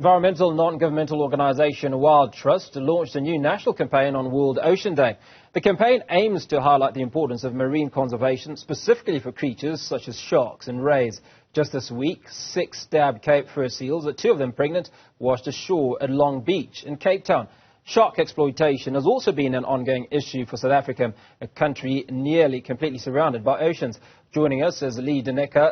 Environmental non-governmental organisation WildTrust launched a new national campaign on World Ocean Day. The campaign aims to highlight the importance of marine conservation, specifically for creatures such as sharks and rays. Just this week, 6 stabbed Cape fur seals, 2 of them pregnant, washed ashore at Long Beach in Cape Town. Shark exploitation has also been an ongoing issue for South Africa, a country nearly completely surrounded by oceans. Joining us is Leigh,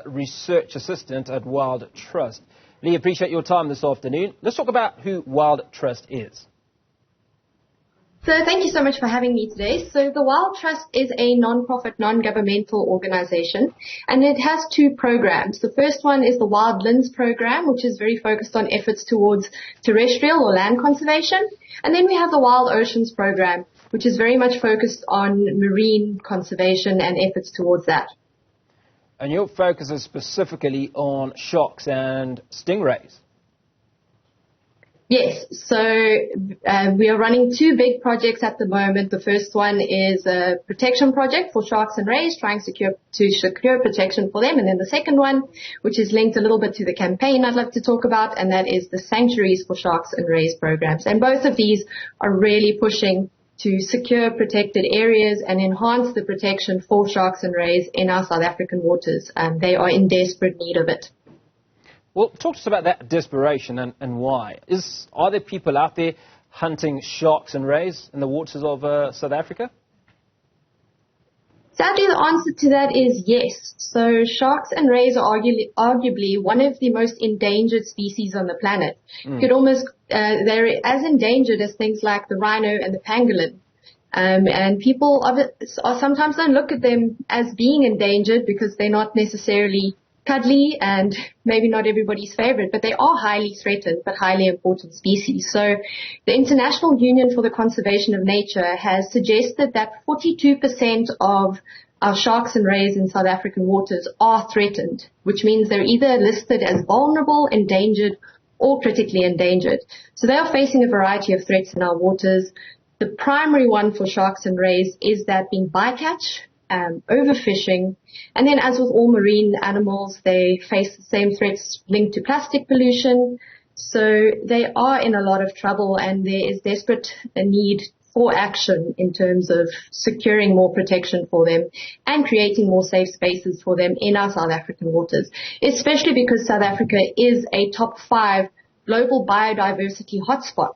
Research Assistant at WildTrust. Leigh, appreciate your time this afternoon. Let's talk about who WildTrust is. So thank you so much for having me today. So the WildTrust is a non-profit, non-governmental organization, and it has 2 programs. The first one is the Wildlands program, which is very focused on efforts towards terrestrial or land conservation. And then we have the Wild Oceans program, which is very much focused on marine conservation and efforts towards that. And your focus is specifically on sharks and stingrays. Yes, so we are running 2 big projects at the moment. The first one is a protection project for sharks and rays, trying to secure protection for them. And then the second one, which is linked a little bit to the campaign I'd love to talk about, and that is the Sanctuaries for Sharks and Rays programs. And both of these are really pushing to secure protected areas and enhance the protection for sharks and rays in our South African waters. They are in desperate need of it. Well, talk to us about that desperation and why. Are there people out there hunting sharks and rays in the waters of South Africa? Sadly, the answer to that is yes. So sharks and rays are arguably one of the most endangered species on the planet. They're as endangered as things like the rhino and the pangolin. And people sometimes don't look at them as being endangered because they're not necessarily cuddly and maybe not everybody's favorite, but they are highly threatened but highly important species. So the International Union for the Conservation of Nature has suggested that 42% of our sharks and rays in South African waters are threatened, which means they're either listed as vulnerable, endangered, or critically endangered. So they are facing a variety of threats in our waters. The primary one for sharks and rays is that being bycatch, overfishing, and then as with all marine animals, they face the same threats linked to plastic pollution. So they are in a lot of trouble, and there is desperate a need for action in terms of securing more protection for them and creating more safe spaces for them in our South African waters, especially because South Africa is a top 5 global biodiversity hotspot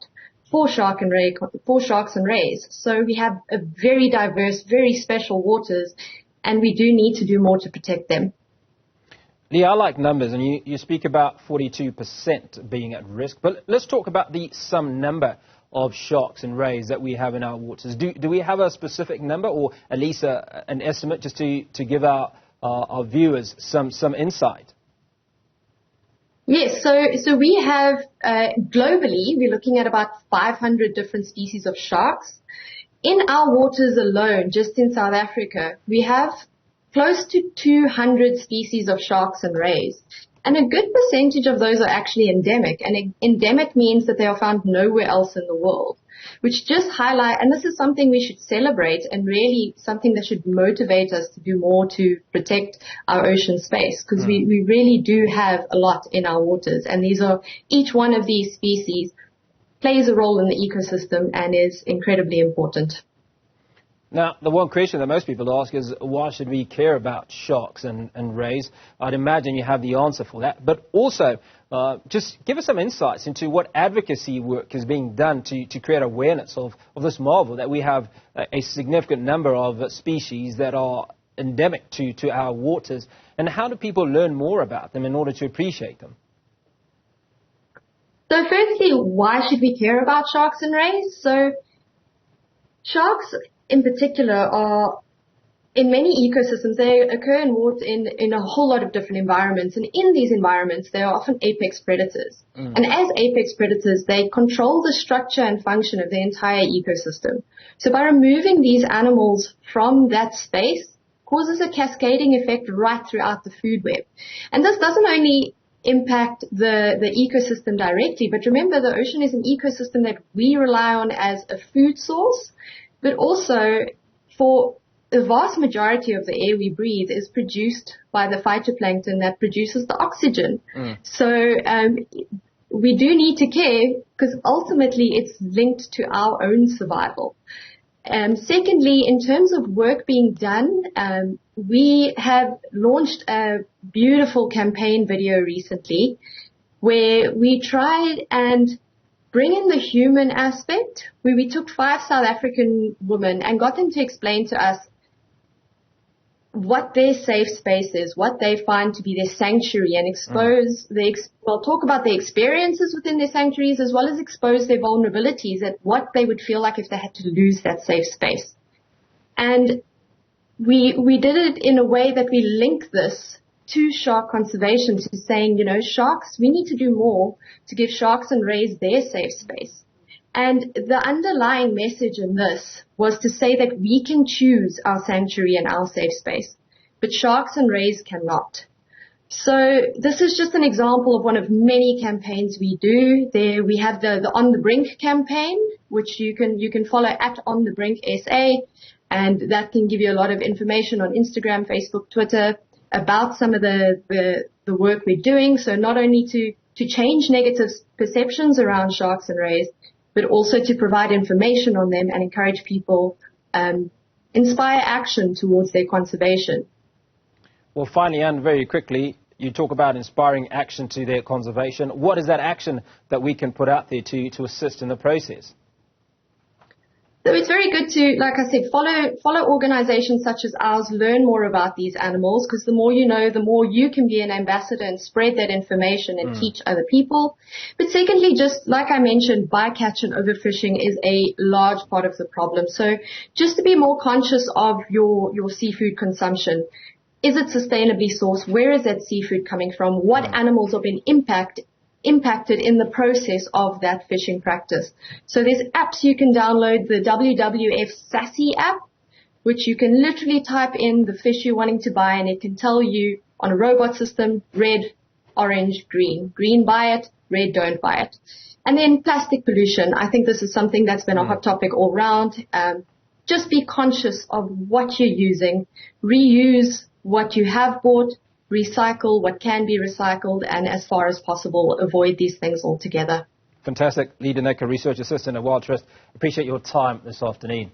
for sharks and rays. So we have a very diverse, very special waters, and we do need to do more to protect them. Leigh, I like numbers, and you speak about 42% being at risk. But let's talk about the sum number of sharks and rays that we have in our waters. Do we have a specific number, or at least an estimate, just to give our viewers some insight? Yes, so we have, globally, we're looking at about 500 different species of sharks. In our waters alone, just in South Africa, we have close to 200 species of sharks and rays. And a good percentage of those are actually endemic. And endemic means that they are found nowhere else in the world, which just highlight, and this is something we should celebrate and really something that should motivate us to do more to protect our ocean space, because we really do have a lot in our waters. And each one of these species plays a role in the ecosystem and is incredibly important. Now, the one question that most people ask is, why should we care about sharks and rays? I'd imagine you have the answer for that. But also, just give us some insights into what advocacy work is being done to create awareness of this marvel, that we have a significant number of species that are endemic to our waters. And how do people learn more about them in order to appreciate them? So firstly, why should we care about sharks and rays? So sharks in particular are, in many ecosystems, they occur in a whole lot of different environments. And in these environments, they are often apex predators. And as apex predators, they control the structure and function of the entire ecosystem. So by removing these animals from that space causes a cascading effect right throughout the food web. And this doesn't only impact the ecosystem directly, but remember, the ocean is an ecosystem that we rely on as a food source, but also for the vast majority of the air we breathe is produced by the phytoplankton that produces the oxygen. So we do need to care because ultimately it's linked to our own survival. Secondly, in terms of work being done, we have launched a beautiful campaign video recently where we tried and bring in the human aspect, where we took 5 South African women and got them to explain to us what their safe space is, what they find to be their sanctuary, and talk about their experiences within their sanctuaries as well as expose their vulnerabilities at what they would feel like if they had to lose that safe space. And we did it in a way that we link this to shark conservation, to saying, sharks, we need to do more to give sharks and rays their safe space. And the underlying message in this was to say that we can choose our sanctuary and our safe space, but sharks and rays cannot. So this is just an example of one of many campaigns we do. There we have the On the Brink campaign, which you can follow at On the Brink SA, and that can give you a lot of information on Instagram, Facebook, Twitter about some of the work we're doing. So not only to change negative perceptions around sharks and rays, but also to provide information on them and encourage people, inspire action towards their conservation. Well, finally, and very quickly, you talk about inspiring action to their conservation. What is that action that we can put out there to assist in the process? So it's very good to, like I said, follow organizations such as ours, learn more about these animals, because the more you know, the more you can be an ambassador and spread that information and teach other people. But secondly, just like I mentioned, bycatch and overfishing is a large part of the problem. So just to be more conscious of your seafood consumption. Is it sustainably sourced? Where is that seafood coming from? What animals have been impacted in the process of that fishing practice? So there's apps you can download, the WWF Sassy app, which you can literally type in the fish you're wanting to buy, and it can tell you on a robot system, red, orange, green. Green, buy it. Red, don't buy it. And then plastic pollution. I think this is something that's been a hot topic all round. Just be conscious of what you're using. Reuse what you have bought, recycle what can be recycled, and as far as possible, avoid these things altogether. Fantastic. Leigh, Research Assistant at WildTrust. Appreciate your time this afternoon.